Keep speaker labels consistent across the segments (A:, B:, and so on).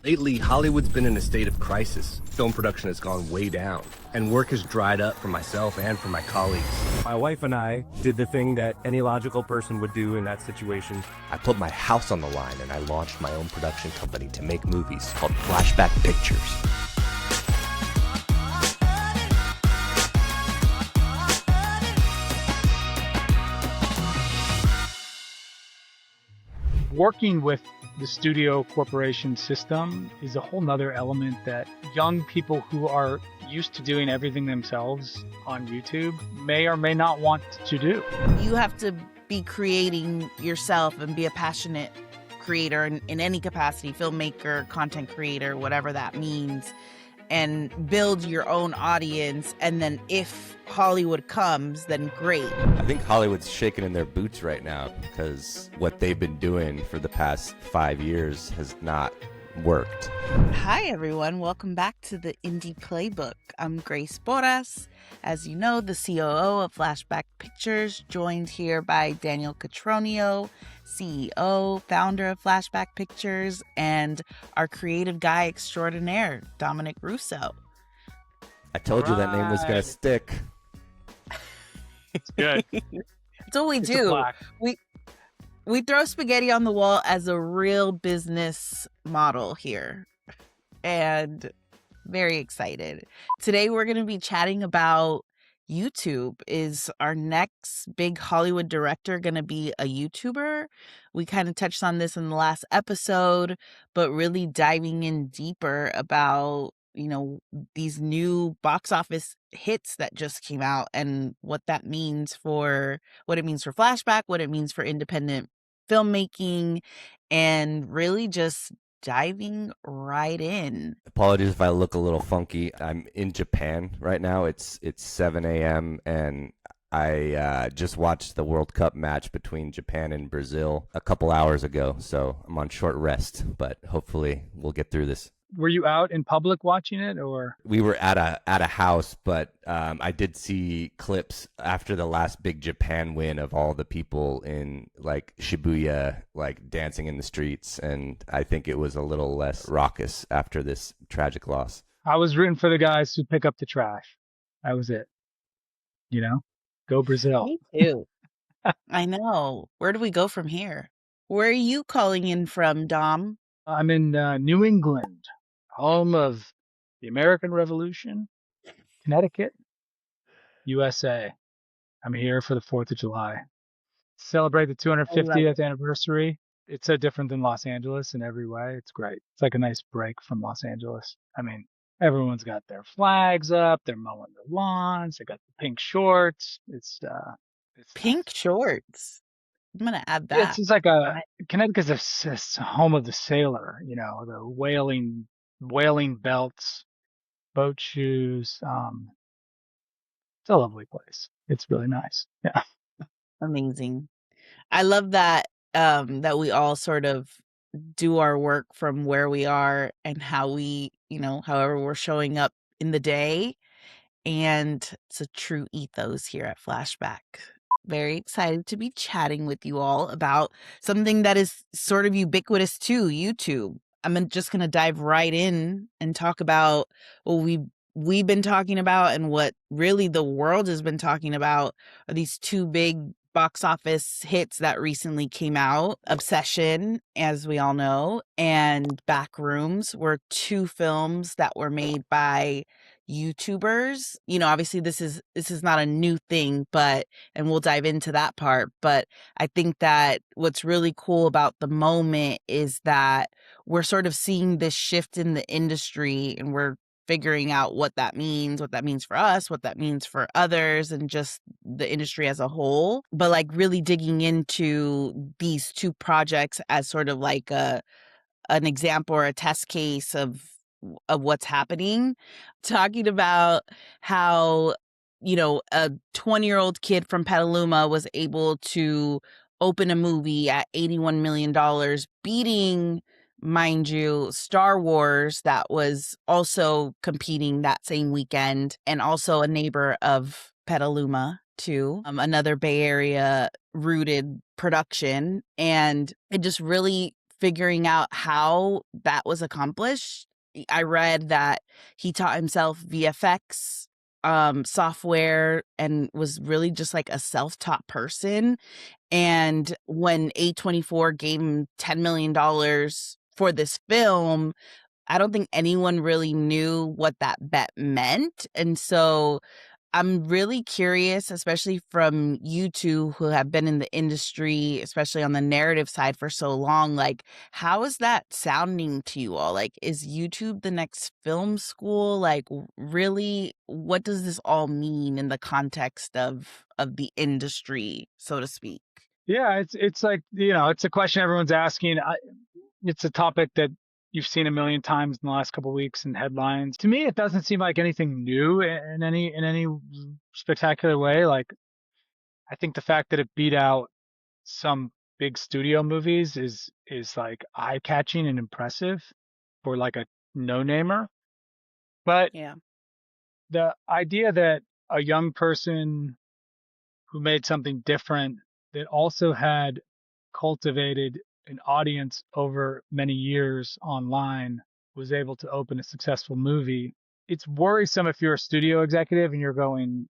A: Lately, Hollywood's been in a state of crisis. Film production has gone way down, and work has dried up for myself and for my colleagues.
B: My wife and I did the thing that any logical person would do in that situation.
C: I put my house on the line and I launched my own production company to make movies called Flashback Pictures.
D: Working with the studio corporation system is a whole nother element that young people who are used to doing everything themselves on YouTube may or may not want to do.
E: You have to be creating yourself and be a passionate creator in any capacity, filmmaker, content creator, whatever that means, and build your own audience. And then if Hollywood comes, then great.
C: I think Hollywood's shaking in their boots right now because what they've been doing for the past 5 years has not worked.
E: Hi, everyone. Welcome back to the Indie Playbook. I'm Grace Porras. As you know, the COO of Flashback Pictures, joined here by Daniel Cotroneo, CEO, founder of Flashback Pictures, and our creative guy extraordinaire, Dominic Russo.
C: I told you that name was going to stick.
D: It's good.
E: That's what we do. We throw spaghetti on the wall as a real business model here. And very excited. Today we're going to be chatting about YouTube. Is our next big Hollywood director going to be a YouTuber? We kind of touched on this in the last episode, but really diving in deeper about, you know, these new box office hits that just came out and what it means for Flashback, what it means for independent filmmaking, and really just diving right in.
C: Apologies if I look a little funky. I'm in Japan right now. It's 7 a.m. and I just watched the World Cup match between Japan and Brazil a couple hours ago, so I'm on short rest, but hopefully we'll get through this.
D: Were you out in public watching it, or?
C: We were at a house, but I did see clips after the last big Japan win of all the people in like Shibuya, like dancing in the streets, and I think it was a little less raucous after this tragic loss.
D: I was rooting for the guys who pick up the trash. That was it. You know, go Brazil.
E: Me too. I know. Where do we go from here? Where are you calling in from, Dom?
D: I'm in New England, home of the American Revolution, Connecticut, USA. I'm here for the 4th of July. Celebrate the 250th anniversary. It's so different than Los Angeles in every way. It's great. It's like a nice break from Los Angeles. I mean, everyone's got their flags up. They're mowing their lawns. They got the pink shorts. It's
E: Pink shorts. I'm going to add that.
D: Yeah, it's just like Connecticut's a home of the sailor, you know, the whaling belts, boat shoes. It's a lovely place. It's really nice. Yeah.
E: Amazing. I love that that we all sort of do our work from where we are and how we, you know, however we're showing up in the day. And it's a true ethos here at Flashback. Very excited to be chatting with you all about something that is sort of ubiquitous to YouTube. I'm just going to dive right in and talk about what we've been talking about, and what really the world has been talking about are these two big box office hits that recently came out. Obsession, as we all know, and Backrooms were two films that were made by YouTubers. You know, obviously this is not a new thing, and we'll dive into that part. But I think that what's really cool about the moment is that we're sort of seeing this shift in the industry, and we're figuring out what that means for us, what that means for others, and just the industry as a whole. But like really digging into these two projects as sort of like an example or a test case of what's happening, talking about how, you know, a 20-year-old kid from Petaluma was able to open a movie at $81 million, beating, mind you, Star Wars, that was also competing that same weekend, and also a neighbor of Petaluma too, another Bay Area rooted production. And it just really figuring out how that was accomplished. I read that he taught himself VFX software and was really just like a self-taught person. And when A24 gave him $10 million for this film, I don't think anyone really knew what that bet meant. And so I'm really curious, especially from you two who have been in the industry, especially on the narrative side for so long, like, how is that sounding to you all? Like, is YouTube the next film school? Like, really, what does this all mean in the context of the industry, so to speak?
D: Yeah, it's like, it's a question everyone's asking. It's a topic that you've seen a million times in the last couple of weeks in headlines. To me, it doesn't seem like anything new in any spectacular way. Like, I think the fact that it beat out some big studio movies is like eye-catching and impressive for like a no-namer. But
E: Yeah.
D: the idea that a young person who made something different that also had cultivated an audience over many years online was able to open a successful movie. It's worrisome if you're a studio executive and you're going,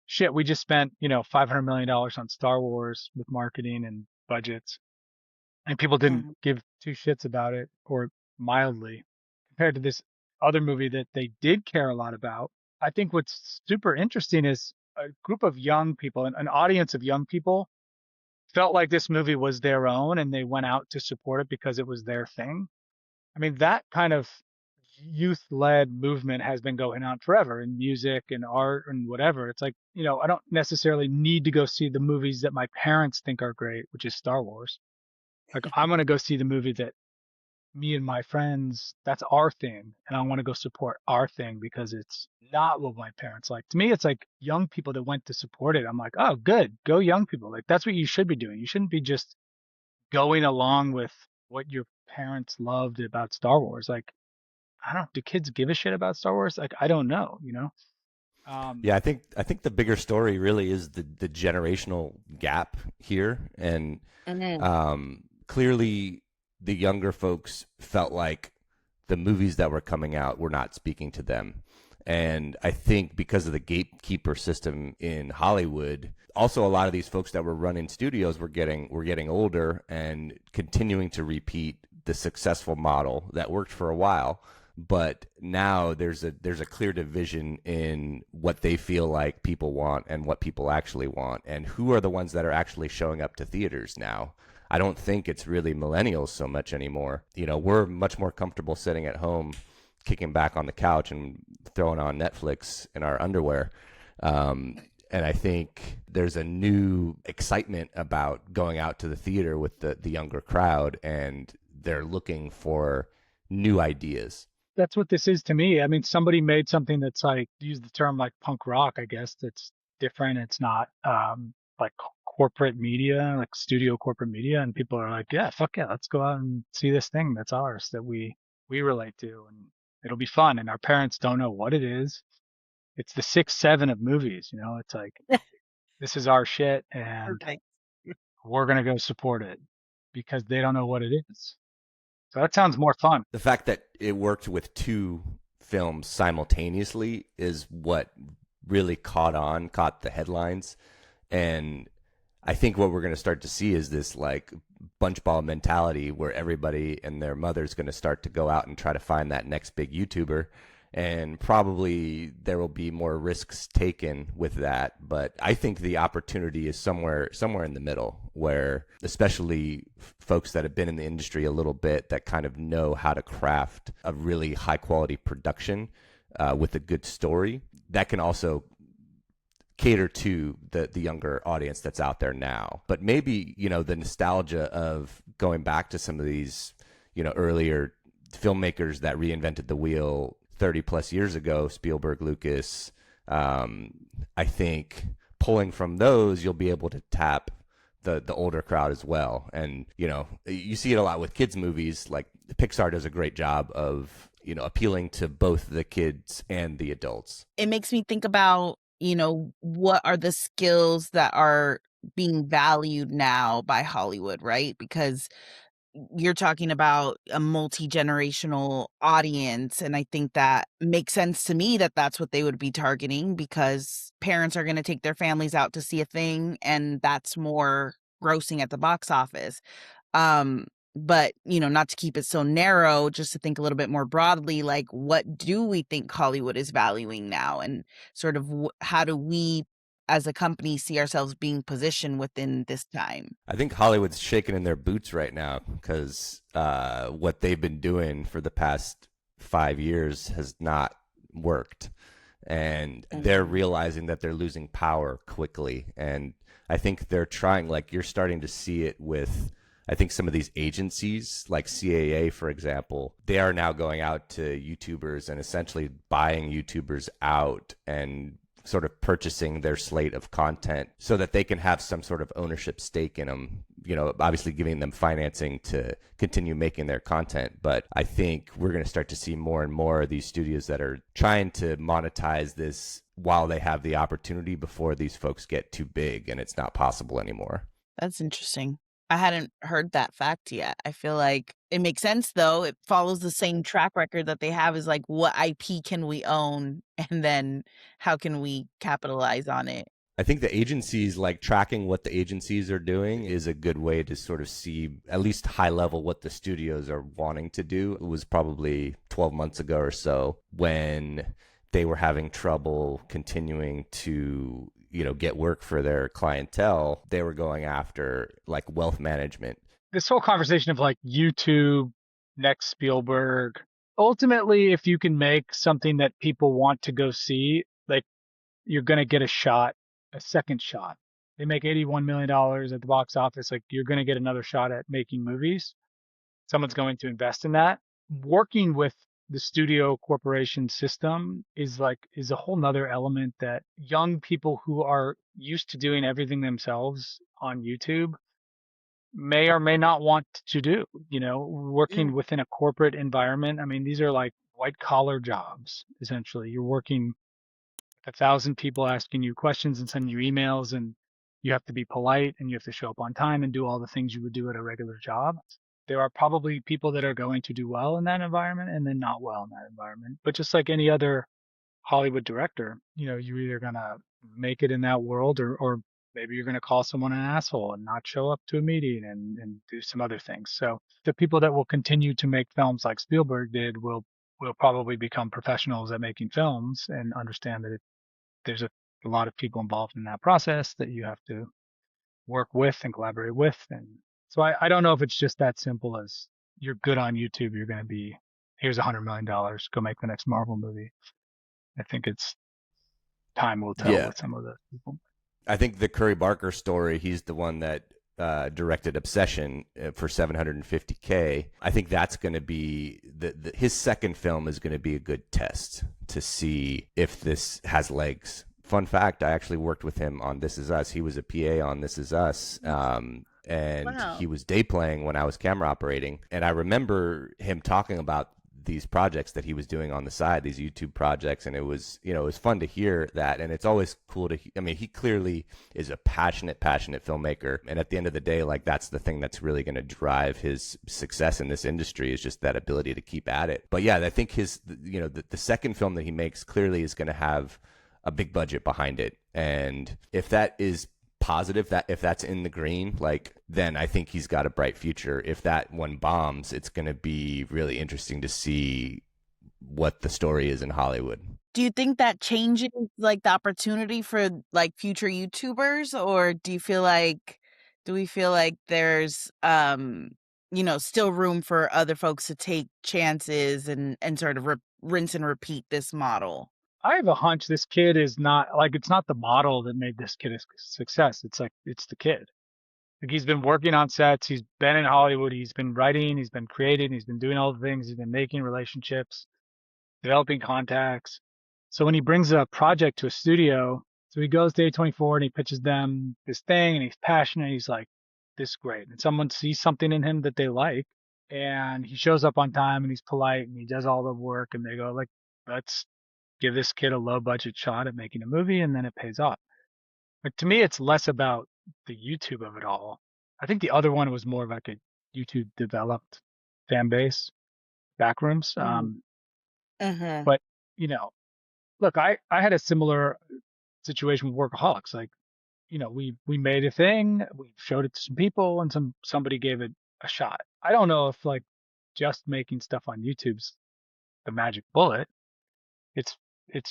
D: shit, we just spent, $500 million on Star Wars with marketing and budgets, and people didn't
E: Mhm.
D: give two shits about it, or mildly, compared to this other movie that they did care a lot about. I think what's super interesting is a group of young people, an audience of young people, felt like this movie was their own and they went out to support it because it was their thing. I mean, that kind of youth-led movement has been going on forever in music and art and whatever. It's like, I don't necessarily need to go see the movies that my parents think are great, which is Star Wars. Like, I'm going to go see the movie that me and my friends, that's our thing. And I want to go support our thing because it's not what my parents like. To me, it's like young people that went to support it. I'm like, oh, good. Go young people. Like, that's what you should be doing. You shouldn't be just going along with what your parents loved about Star Wars. Like, I don't, do kids give a shit about Star Wars? Like, I don't know.
C: Yeah, I think the bigger story really is the generational gap here, and
E: Mhm.
C: clearly the younger folks felt like the movies that were coming out were not speaking to them. And I think because of the gatekeeper system in Hollywood, also a lot of these folks that were running studios were getting older and continuing to repeat the successful model that worked for a while. But now there's a clear division in what they feel like people want and what people actually want, and who are the ones that are actually showing up to theaters now. I don't think it's really millennials so much anymore. We're much more comfortable sitting at home, kicking back on the couch and throwing on Netflix in our underwear. And I think there's a new excitement about going out to the theater with the younger crowd, and they're looking for new ideas.
D: That's what this is to me. I mean, somebody made something that's like, use the term like punk rock, I guess, that's different. It's not like corporate media, like studio corporate media. And people are like, yeah, fuck yeah, let's go out and see this thing that's ours that we relate to, and it'll be fun. And our parents don't know what it is. It's the 6, 7 of movies, it's like, this is our shit and
E: Perfect.
D: we're gonna go support it because they don't know what it is. So that sounds more fun.
C: The fact that it worked with two films simultaneously is what really caught the headlines. And I think what we're going to start to see is this like bunch ball mentality where everybody and their mother's going to start to go out and try to find that next big YouTuber. And probably there will be more risks taken with that. But I think the opportunity is somewhere in the middle, where especially folks that have been in the industry a little bit, that kind of know how to craft a really high quality production with a good story, that can also cater to the younger audience that's out there now. But maybe, the nostalgia of going back to some of these, earlier filmmakers that reinvented the wheel 30 plus years ago, Spielberg, Lucas, I think pulling from those, you'll be able to tap the older crowd as well. And, you see it a lot with kids movies. Like Pixar does a great job of, appealing to both the kids and the adults.
E: It makes me think about, what are the skills that are being valued now by Hollywood, right? Because you're talking about a multi-generational audience, and I think that makes sense to me that that's what they would be targeting, because parents are going to take their families out to see a thing, and that's more grossing at the box office. Um, but, not to keep it so narrow, just to think a little bit more broadly, like, what do we think Hollywood is valuing now? And sort of how do we as a company see ourselves being positioned within this time?
C: I think Hollywood's shaking in their boots right now because what they've been doing for the past 5 years has not worked. And they're realizing that they're losing power quickly. And I think they're trying, like you're starting to see it with, I think some of these agencies like CAA, for example, they are now going out to YouTubers and essentially buying YouTubers out and sort of purchasing their slate of content so that they can have some sort of ownership stake in them, obviously giving them financing to continue making their content. But I think we're going to start to see more and more of these studios that are trying to monetize this while they have the opportunity before these folks get too big and it's not possible anymore.
E: That's interesting. I hadn't heard that fact yet. I feel like it makes sense, though. It follows the same track record that they have, is like, what IP can we own, and then how can we capitalize on it?
C: I think the agencies, like tracking what the agencies are doing, is a good way to sort of see at least high level what the studios are wanting to do. It was probably 12 months ago or so when they were having trouble continuing to get work for their clientele. They were going after like wealth management.
D: This whole conversation of like YouTube, next Spielberg, ultimately, if you can make something that people want to go see, like, you're going to get a second shot. They make $81 million at the box office. Like, you're going to get another shot at making movies. Someone's going to invest in that. Working with the studio corporation system is a whole nother element that young people who are used to doing everything themselves on YouTube may or may not want to do. Working within a corporate environment. I mean, these are like white collar jobs, essentially. You're working with 1,000 people asking you questions and sending you emails, and you have to be polite and you have to show up on time and do all the things you would do at a regular job. There are probably people that are going to do well in that environment and then not well in that environment. But just like any other Hollywood director, you're either going to make it in that world, or maybe you're going to call someone an asshole and not show up to a meeting and do some other things. So the people that will continue to make films like Spielberg did will probably become professionals at making films and understand that there's a lot of people involved in that process that you have to work with and collaborate with. And so I don't know if it's just that simple as you're good on YouTube, you're going to be, here's $100 million, go make the next Marvel movie. I think it's time will tell with some of those people.
C: I think the Curry Barker story, he's the one that directed Obsession for $750K. I think that's going to be his second film is going to be a good test to see if this has legs. Fun fact, I actually worked with him on This Is Us. He was a PA on This Is Us. And wow. He was day playing when I was camera operating. And I remember him talking about these projects that he was doing on the side, these YouTube projects. And it was, it was fun to hear that. And it's always cool to, he clearly is a passionate filmmaker. And at the end of the day, like, that's the thing that's really going to drive his success in this industry, is just that ability to keep at it. But yeah, I think his, the second film that he makes clearly is going to have a big budget behind it. And if that is positive, that if that's in the green, like, then I think he's got a bright future. If that one bombs, it's going to be really interesting to see what the story is in Hollywood.
E: Do you think that changes like the opportunity for like future YouTubers, or do we feel like there's still room for other folks to take chances and sort of rinse and repeat this model?
D: I have a hunch this kid is not, like, it's not the model that made this kid a success. It's the kid. Like, he's been working on sets. He's been in Hollywood. He's been writing. He's been creating. He's been doing all the things. He's been making relationships, developing contacts. So when he brings a project to a studio, so he goes to A24 and he pitches them this thing, and he's passionate. He's like, this is great. And someone sees something in him that they like, and he shows up on time and he's polite and he does all the work, and they go, like, let's give this kid a low budget shot at making a movie, and then it pays off. But to me, it's less about the YouTube of it all. I think the other one was more of like a YouTube developed fan base, backrooms.
E: Mm-hmm.
D: But you know, look, I had a similar situation with Workaholics. Like, we made a thing, we showed it to some people, and somebody gave it a shot. I don't know if like just making stuff on YouTube's the magic bullet. It's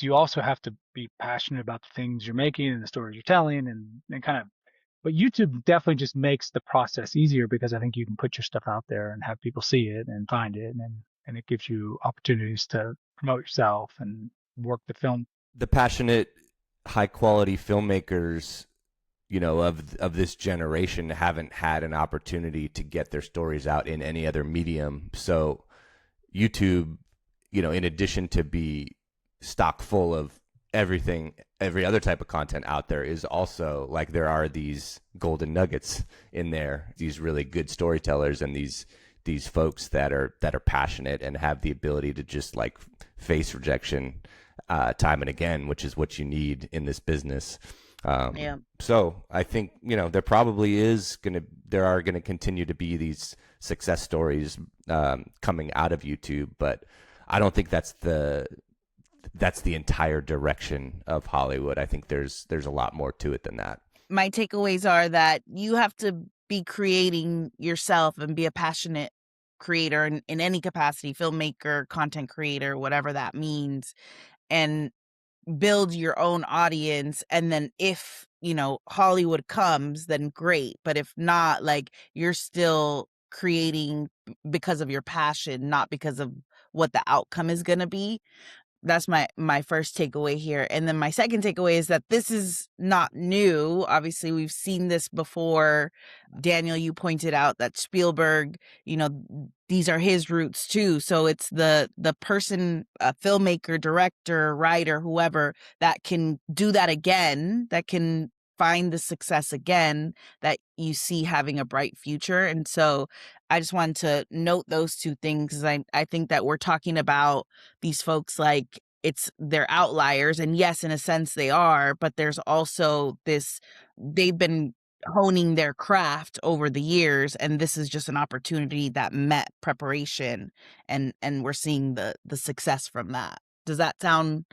D: you also have to be passionate about the things you're making and the stories you're telling and kind of, but YouTube definitely just makes the process easier because I think you can put your stuff out there and have people see it and find it, and it gives you opportunities to promote yourself and work the film.
C: The passionate, high quality filmmakers, of this generation haven't had an opportunity to get their stories out in any other medium. So YouTube, in addition to be stock full of everything, every other type of content out there, is also like there are these golden nuggets in there, these really good storytellers and these folks that are passionate and have the ability to just like face rejection time and again, which is what you need in this business.
E: Yeah.
C: So I think, there are going to continue to be these success stories coming out of YouTube, but I don't think that's the entire direction of Hollywood. I think there's a lot more to it than that.
E: My takeaways are that you have to be creating yourself and be a passionate creator in any capacity, filmmaker, content creator, whatever that means, and build your own audience. And then if, Hollywood comes, then great. But if not, like, you're still creating because of your passion, not because of what the outcome is going to be. That's my first takeaway here. And then my second takeaway is that this is not new. Obviously, we've seen this before. Daniel, you pointed out that Spielberg, these are his roots too. So it's the person, a filmmaker, director, writer, whoever, that can do that again, that can find the success again, that you see having a bright future. And so I just wanted to note those two things, because I think that we're talking about these folks like they're outliers. And yes, in a sense they are, but there's also they've been honing their craft over the years, and this is just an opportunity that met preparation, and we're seeing the success from that. Does that sound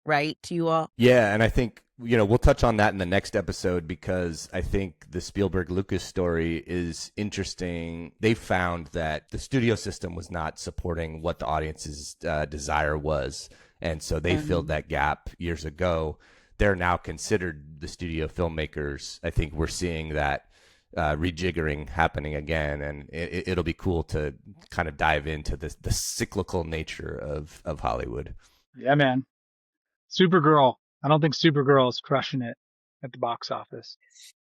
E: right to you all?
C: Yeah, and I think we'll touch on that in the next episode, because I think the Spielberg Lucas story is interesting. They found that the studio system was not supporting what the audience's desire was, and so they filled that gap years ago. They're now considered the studio filmmakers. I think we're seeing that rejiggering happening again, and it'll be cool to kind of dive into the cyclical nature of Hollywood.
D: Yeah, man. Supergirl. I don't think Supergirl is crushing it at the box office.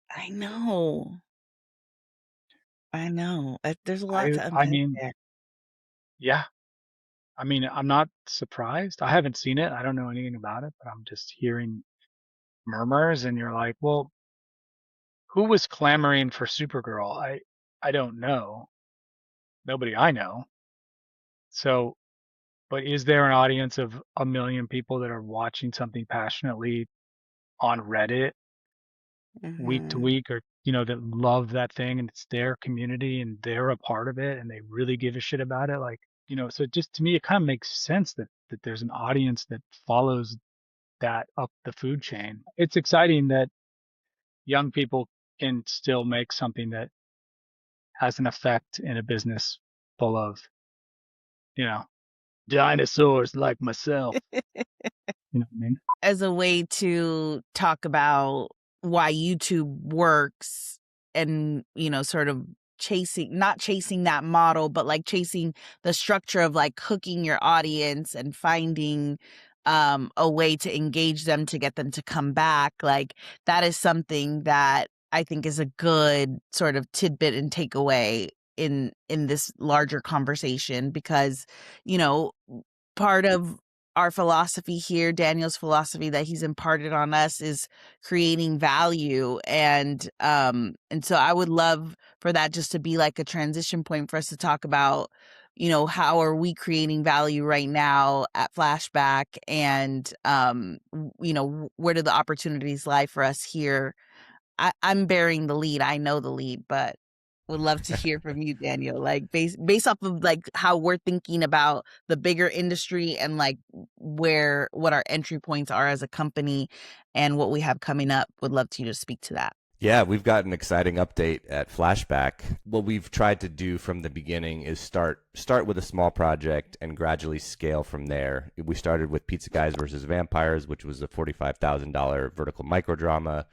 E: I know. There's a lot to
D: I
E: unpack
D: mean,
E: there.
D: yeah. I mean, I'm not surprised. I haven't seen it. I don't know anything about it, but I'm just hearing murmurs, and you're like, well, who was clamoring for Supergirl? I don't know. Nobody I know. So, but is there an audience of 1 million people that are watching something passionately on Reddit week to
E: Mhm.
D: week, or that love that thing, and it's their community and they're a part of it and they really give a shit about it? Like, so just to me it kind of makes sense that there's an audience that follows that up the food chain. It's exciting that young people can still make something that has an effect in a business full of, dinosaurs like myself. You know what I mean?
E: As a way to talk about why YouTube works, and, sort of not chasing that model, but like chasing the structure of like hooking your audience and finding a way to engage them, to get them to come back. Like, that is something that I think is a good sort of tidbit and takeaway in this larger conversation, because, part of our philosophy here, Daniel's philosophy that he's imparted on us, is creating value. And so I would love for that just to be like a transition point for us to talk about, how are we creating value right now at Flashback, and where do the opportunities lie for us here? I'm bearing the lead. I know the lead, but Would love to hear from you, Daniel. Like based off of like how we're thinking about the bigger industry and like what our entry points are as a company and what we have coming up. Would love to you to speak to that.
C: Yeah, we've got an exciting update at Flashback. What we've tried to do from the beginning is start with a small project and gradually scale from there. We started with Pizza Guys versus Vampires, which was a $45,000 vertical microdrama.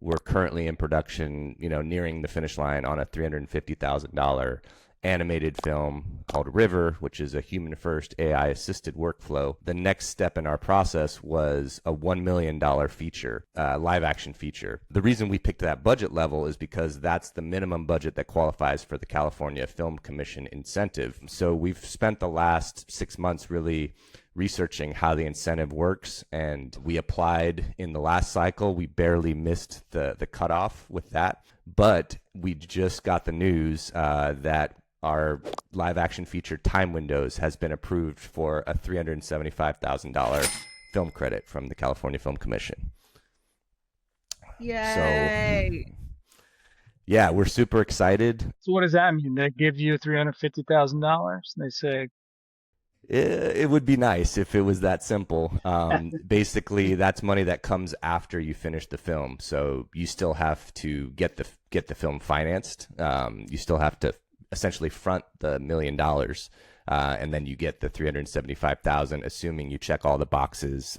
C: We're currently in production, nearing the finish line on a $350,000 animated film called River, which is a human-first AI-assisted workflow. The next step in our process was a $1 million feature, live-action feature. The reason we picked that budget level is because that's the minimum budget that qualifies for the California Film Commission incentive. So we've spent the last 6 months really researching how the incentive works, and we applied in the last cycle. We barely missed the cutoff with that, but we just got the news that our live action feature Time Windows has been approved for a $375,000 film credit from the California Film Commission.
E: Yay!
C: So, yeah, we're super excited.
D: So what does that mean? They give you $350,000? They say,
C: It would be nice if it was that simple. Basically, that's money that comes after you finish the film. So you still have to get the film financed. You still have to essentially front the $1 million, and then you get the $375,000, assuming you check all the boxes.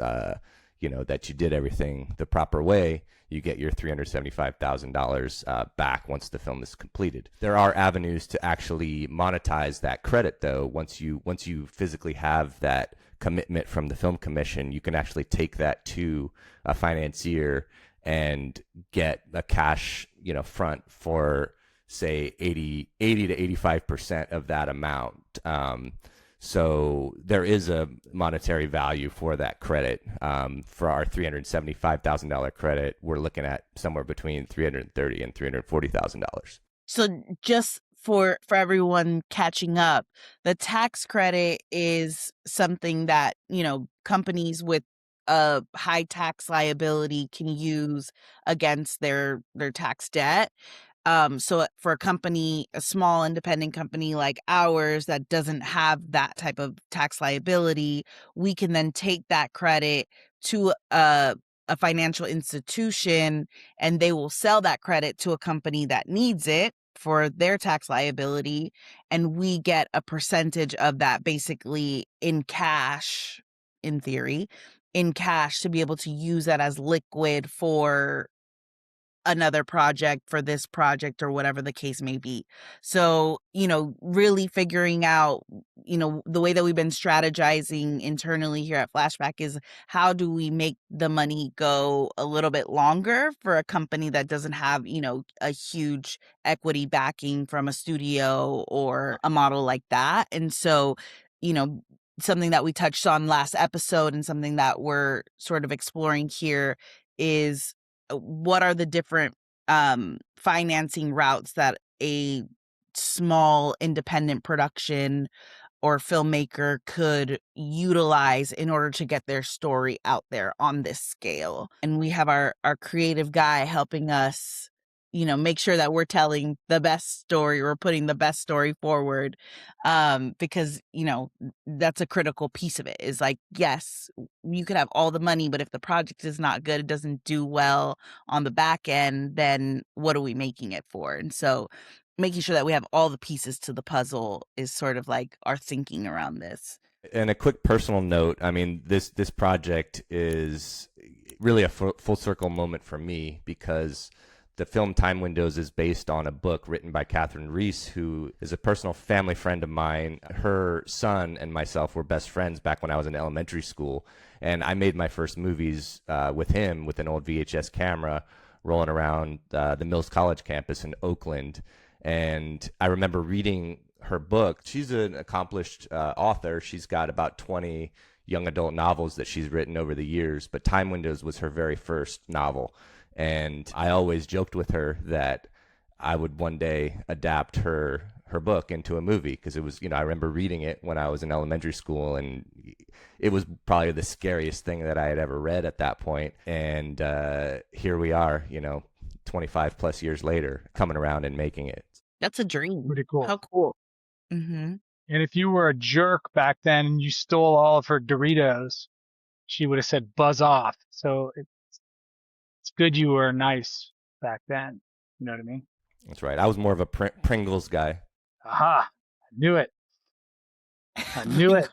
C: That you did everything the proper way. You get your $375,000 back once the film is completed. There are avenues to actually monetize that credit, though. Once you physically have that commitment from the Film Commission, you can actually take that to a financier and get a cash, front for say 80 to 85% of that amount. So there is a monetary value for that credit. For our $375,000 credit, we're looking at somewhere between $330,000 and $340,000.
E: So just for everyone catching up, the tax credit is something that, companies with a high tax liability can use against their tax debt. So for a small independent company like ours that doesn't have that type of tax liability, we can then take that credit to a financial institution, and they will sell that credit to a company that needs it for their tax liability, and we get a percentage of that, basically in cash, in theory, in cash, to be able to use that as liquid for another project, for this project, or whatever the case may be. So, really figuring out, the way that we've been strategizing internally here at Flashback is how do we make the money go a little bit longer for a company that doesn't have, a huge equity backing from a studio or a model like that. And so, something that we touched on last episode and something that we're sort of exploring here is what are the different financing routes that a small independent production or filmmaker could utilize in order to get their story out there on this scale. And we have our creative guy helping us, make sure that we're telling the best story, we're putting the best story forward, because, that's a critical piece of it, is like, yes, you could have all the money, but if the project is not good, it doesn't do well on the back end, then what are we making it for? And so making sure that we have all the pieces to the puzzle is sort of like our thinking around this.
C: And a quick personal note, I mean, this project is really a full circle moment for me, because the film Time Windows is based on a book written by Catherine Reese, who is a personal family friend of mine. Her son and myself were best friends back when I was in elementary school. And I made my first movies with him with an old VHS camera rolling around the Mills College campus in Oakland. And I remember reading her book. She's an accomplished author. She's got about 20 young adult novels that she's written over the years, but Time Windows was her very first novel. And I always joked with her that I would one day adapt her book into a movie, because it was, I remember reading it when I was in elementary school, and it was probably the scariest thing that I had ever read at that point. And here we are, 25 plus years later, coming around and making it.
E: That's a dream.
D: Pretty cool.
E: How cool. Mm-hmm.
D: And if you were a jerk back then and you stole all of her Doritos, she would have said buzz off. So it's good you were nice back then. You know what I mean?
C: That's right. I was more of a Pringles guy.
D: Aha! I knew it. I knew it.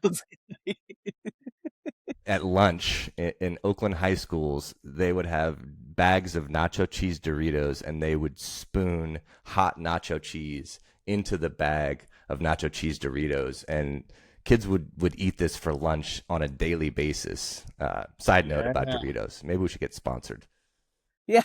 C: At lunch in Oakland high schools, they would have bags of nacho cheese Doritos, and they would spoon hot nacho cheese into the bag of nacho cheese Doritos, and kids would eat this for lunch on a daily basis. Side note about Doritos. Maybe we should get sponsored.
E: Yeah.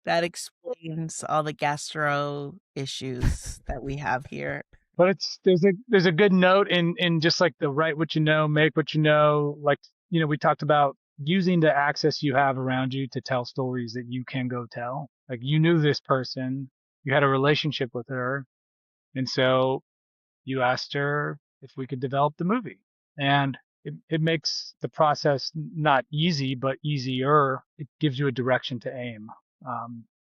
E: That explains all the gastro issues that we have here.
D: But there's a good note in just like the write what you know, make what you know. Like, you know, we talked about using the access you have around you to tell stories that you can go tell. Like, you knew this person, you had a relationship with her, and so you asked her if we could develop the movie. And it makes the process not easy, but easier. It gives you a direction to aim.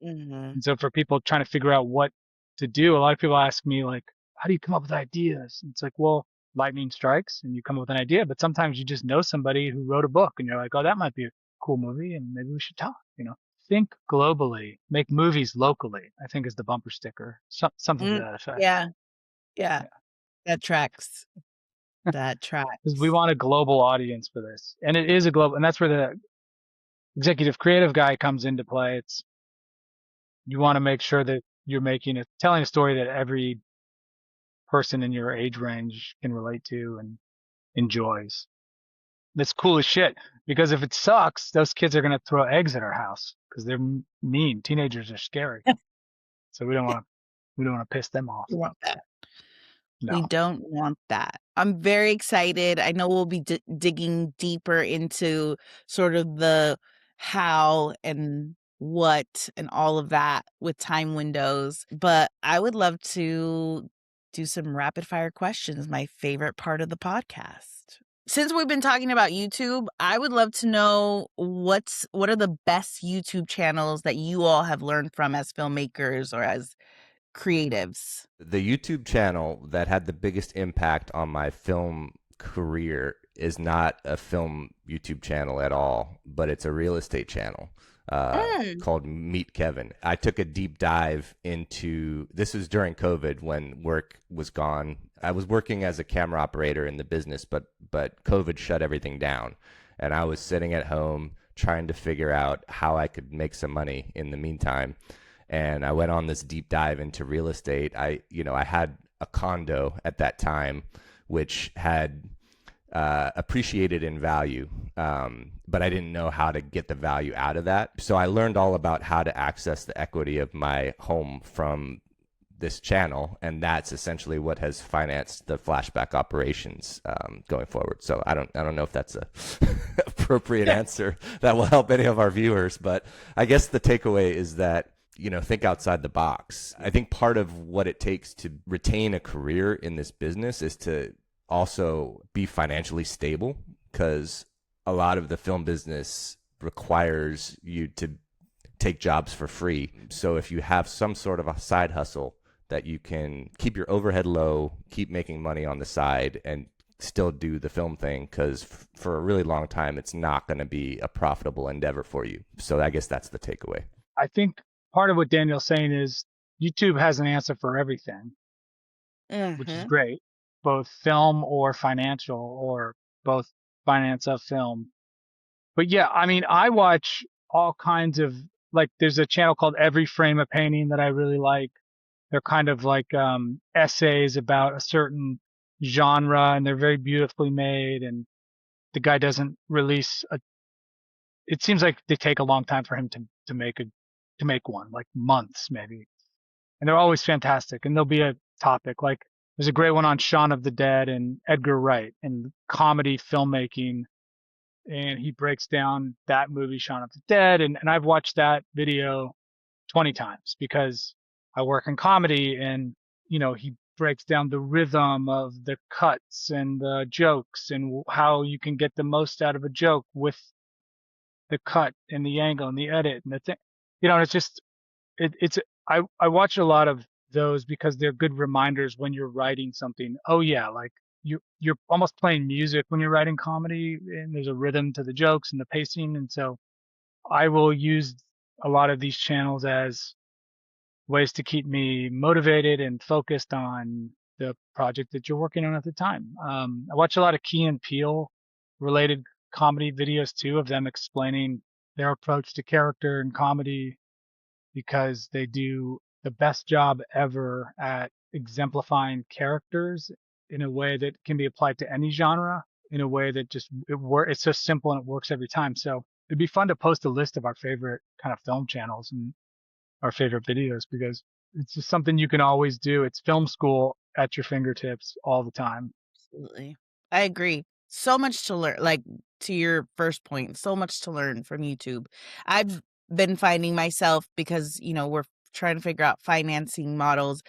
D: And so for people trying to figure out what to do, a lot of people ask me, like, how do you come up with ideas? And it's like, well, lightning strikes and you come up with an idea, but sometimes you just know somebody who wrote a book and you're like, oh, that might be a cool movie and maybe we should talk, you know. Think globally, make movies locally, I think is the bumper sticker. Something to that effect.
E: Yeah. That tracks. That tracks.
D: Because we want a global audience for this. And it is a global, and that's where the executive creative guy comes into play. It's, you want to make sure that you're telling a story that every person in your age range can relate to and enjoys. That's cool as shit, because if it sucks, those kids are going to throw eggs at our house because they're mean. Teenagers are scary. So we don't want to piss them off.
E: We want that.
D: No.
E: We don't want that. I'm very excited. I know we'll be digging deeper into sort of the how and what and all of that with time windows, but I would love to do some rapid fire questions, my favorite part of the podcast. Since we've been talking about YouTube, I would love to know what are the best YouTube channels that you all have learned from as filmmakers or as creatives.
C: The YouTube channel that had the biggest impact on my film career is not a film YouTube channel at all, but it's a real estate channel called Meet Kevin. I took a deep dive into, this was during COVID when work was gone. I was working as a camera operator in the business, but COVID shut everything down. And I was sitting at home trying to figure out how I could make some money in the meantime. And I went on this deep dive into real estate. I had a condo at that time, which had appreciated in value, but I didn't know how to get the value out of that. So I learned all about how to access the equity of my home from this channel, and that's essentially what has financed the flashback operations going forward. So I don't know if that's a appropriate answer that will help any of our viewers, but I guess the takeaway is that, think outside the box. I think part of what it takes to retain a career in this business is to also be financially stable, because a lot of the film business requires you to take jobs for free. So if you have some sort of a side hustle that you can keep your overhead low, keep making money on the side, and still do the film thing, because for a really long time, it's not going to be a profitable endeavor for you. So I guess that's the takeaway.
D: I think part of what Daniel's saying is YouTube has an answer for everything, which is great, both film or financial, or both finance of film. But yeah, I mean, I watch all kinds of, like, there's a channel called Every Frame a Painting that I really like. They're kind of like essays about a certain genre, and they're very beautifully made. And the guy doesn't release it seems like they take a long time for him to make one, like months maybe. And they're always fantastic. And there'll be a topic, like there's a great one on Shaun of the Dead and Edgar Wright and comedy filmmaking. And he breaks down that movie, Shaun of the Dead. And I've watched that video 20 times because I work in comedy, and, he breaks down the rhythm of the cuts and the jokes and how you can get the most out of a joke with the cut and the angle and the edit and the thing. It's just, it's I watch a lot of those because they're good reminders when you're writing something. Oh yeah, like you're almost playing music when you're writing comedy, and there's a rhythm to the jokes and the pacing. And so I will use a lot of these channels as ways to keep me motivated and focused on the project that you're working on at the time. I watch a lot of Key and Peele related comedy videos too, of them explaining their approach to character and comedy, because they do the best job ever at exemplifying characters in a way that can be applied to any genre, in a way that just it's so simple and it works every time. So it'd be fun to post a list of our favorite kind of film channels and our favorite videos, because it's just something you can always do. It's film school at your fingertips all the time.
E: Absolutely. I agree. So much to learn. Like, to your first point, so much to learn from YouTube. I've been finding myself, because, we're trying to figure out financing models.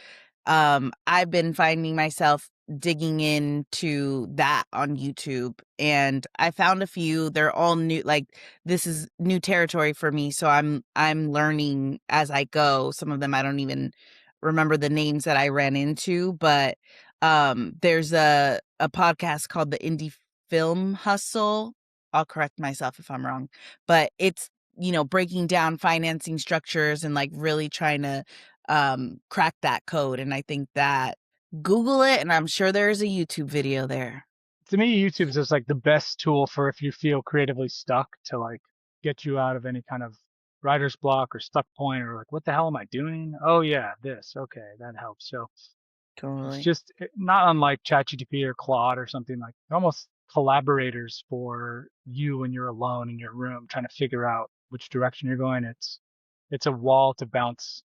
E: I've been finding myself digging into that on YouTube, and I found a few. They're all new. Like, this is new territory for me, so I'm learning as I go. Some of them I don't even remember the names that I ran into, but there's a podcast called the Indie Film Hustle. I'll correct myself if I'm wrong, but it's, breaking down financing structures and like really trying to crack that code. And I think that Google it, and I'm sure there's a YouTube video there.
D: To me, YouTube is just like the best tool for if you feel creatively stuck, to like get you out of any kind of writer's block or stuck point, or like, what the hell am I doing? Oh yeah, this. Okay, that helps. So it's
E: Totally.
D: just not unlike ChatGPT or Claude or something. Like, they're almost collaborators for you when you're alone in your room trying to figure out which direction you're going. It's a wall to bounce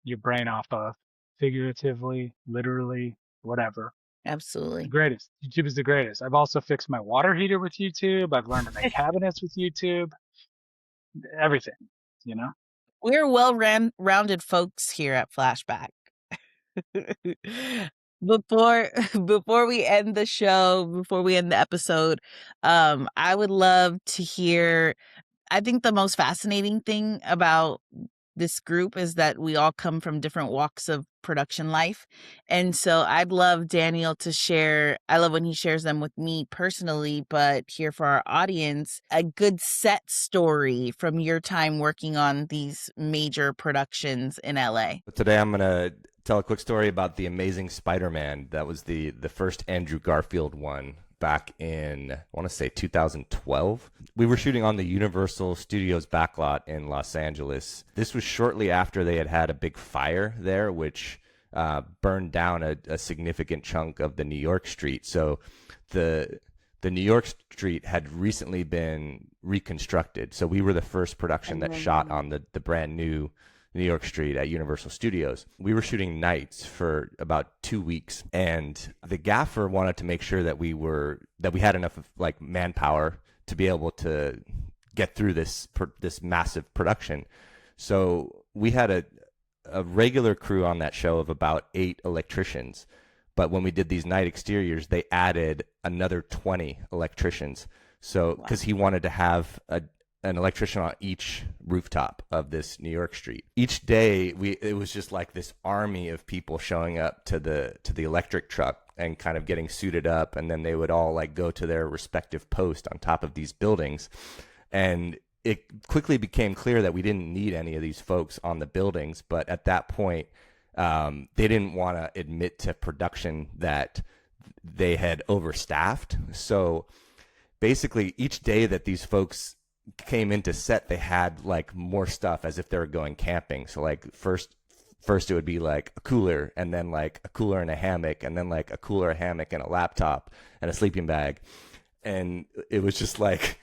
D: your brain off of, figuratively, literally, whatever. The
E: Absolutely.
D: greatest. YouTube is the greatest. I've also fixed my water heater with YouTube. I've learned to make cabinets with YouTube. Everything, you know?
E: We're rounded folks here at Flashback. Before before we end the show, before we end the episode, I would love to hear. I think the most fascinating thing about this group is that we all come from different walks of production life. And so I'd love Daniel to share. I love when he shares them with me personally, but here for our audience, a good set story from your time working on these major productions in LA.
C: Today I'm going to tell a quick story about The Amazing Spider-Man. That was the first Andrew Garfield one back in, I want to say 2012. We were shooting on the Universal Studios backlot in Los Angeles. This was shortly after they had a big fire there, which burned down a significant chunk of the New York street. So the New York street had recently been reconstructed. So we were the first production that shot on the brand new New York Street at Universal Studios. We were shooting nights for about 2 weeks, and the gaffer wanted to make sure that we had enough like manpower to be able to get through this massive production. So we had a regular crew on that show of about 8 electricians, but when we did these night exteriors, they added another 20 electricians. So because he wanted to have an electrician on each rooftop of this New York street. Each day, it was just like this army of people showing up to the electric truck and kind of getting suited up, and then they would all like go to their respective post on top of these buildings. And it quickly became clear that we didn't need any of these folks on the buildings, but at that point, they didn't want to admit to production that they had overstaffed. So basically, each day that these folks came into set, they had like more stuff as if they were going camping. So like first it would be like a cooler, and then like a cooler and a hammock, and then like a cooler, a hammock, and a laptop and a sleeping bag. And it was just like,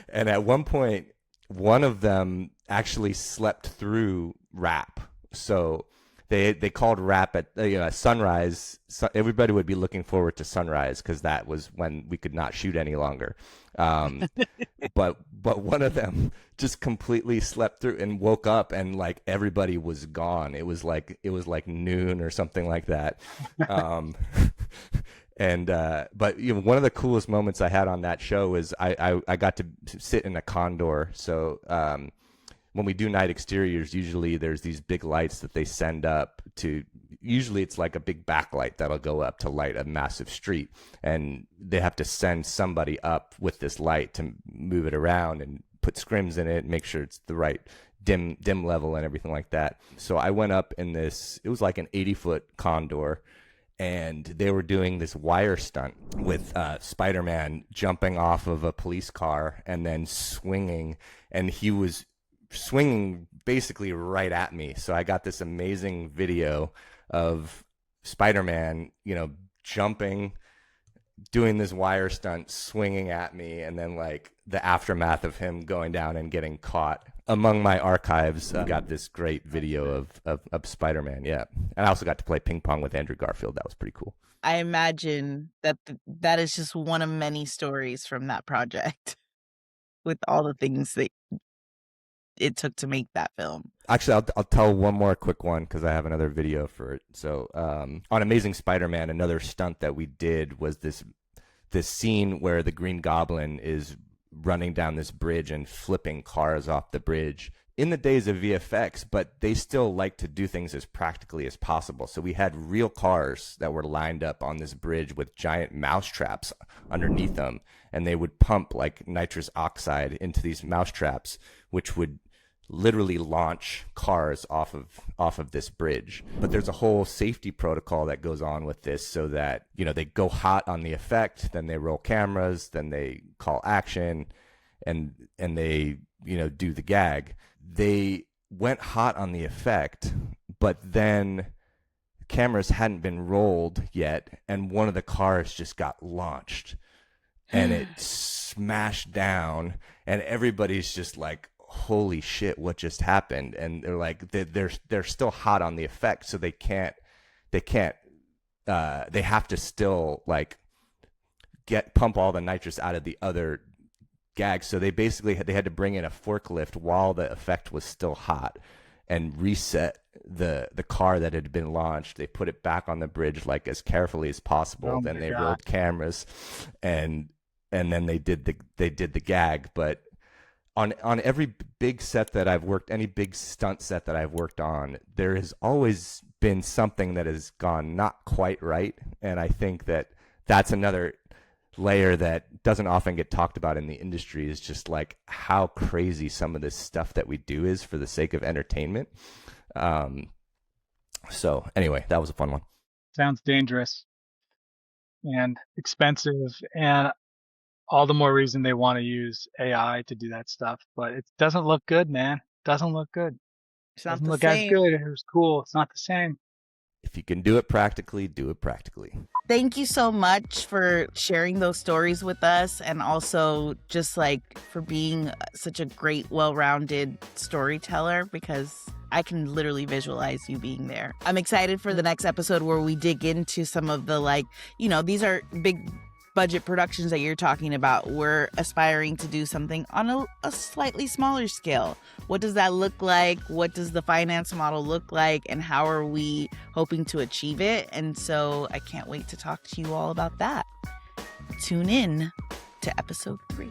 C: and at one point, one of them actually slept through wrap. So they called wrap at sunrise. So everybody would be looking forward to sunrise because that was when we could not shoot any longer. But one of them just completely slept through and woke up, and like everybody was gone. It was like noon or something like that. But one of the coolest moments I had on that show was I got to sit in a condor. So when we do night exteriors, usually there's these big lights that they send up to, usually it's like a big backlight that'll go up to light a massive street. And they have to send somebody up with this light to move it around and put scrims in it, make sure it's the right dim level and everything like that. So I went up in this, it was like an 80-foot condor, and they were doing this wire stunt with Spider-Man jumping off of a police car and then swinging, and he was swinging basically right at me. So I got this amazing video of Spider-Man, you know, jumping, doing this wire stunt, swinging at me, and then like the aftermath of him going down and getting caught. Among my archives, I got this great video of Spider-Man. Yeah. And I also got to play ping pong with Andrew Garfield. That was pretty cool.
E: I imagine that that is just one of many stories from that project with all the things that it took to make that film.
C: Actually, I'll tell one more quick one because I have another video for it. So on Amazing Spider-Man, another stunt that we did was this scene where the Green Goblin is running down this bridge and flipping cars off the bridge. In the days of VFX, but they still like to do things as practically as possible. So we had real cars that were lined up on this bridge with giant mouse traps underneath them, and they would pump like nitrous oxide into these mouse traps, which would literally launch cars off of this bridge. But there's a whole safety protocol that goes on with this, so that, you know, they go hot on the effect, then they roll cameras, then they call action, and they, you know, do the gag. They went hot on the effect, but then cameras hadn't been rolled yet, and one of the cars just got launched and it smashed down, and everybody's just like, holy shit, what just happened? And they're like, they're still hot on the effect, so they have to still like pump all the nitrous out of the other gags. So they basically had to bring in a forklift while the effect was still hot and reset the car that had been launched. They put it back on the bridge like as carefully as possible. Then they rolled cameras, and then they did the gag. But on every big set that I've worked, any big stunt set that I've worked on, there has always been something that has gone not quite right. And I think that that's another layer that doesn't often get talked about in the industry, is just like how crazy some of this stuff that we do is for the sake of entertainment. So anyway, that was a fun one.
D: Sounds dangerous and expensive, and all the more reason they want to use AI to do that stuff. But it doesn't look good, man. Doesn't look good.
E: It's not
D: Doesn't
E: the
D: look
E: same.
D: as good. It was cool. It's not the same.
C: If you can do it practically, do it practically.
E: Thank you so much for sharing those stories with us, and also just like for being such a great, well-rounded storyteller, because I can literally visualize you being there. I'm excited for the next episode where we dig into some of the, like, you know, these are big budget productions that you're talking about. We're aspiring to do something on a slightly smaller scale. What does that look like? What does the finance model look like? And how are we hoping to achieve it? And so I can't wait to talk to you all about that. Tune in to episode 3.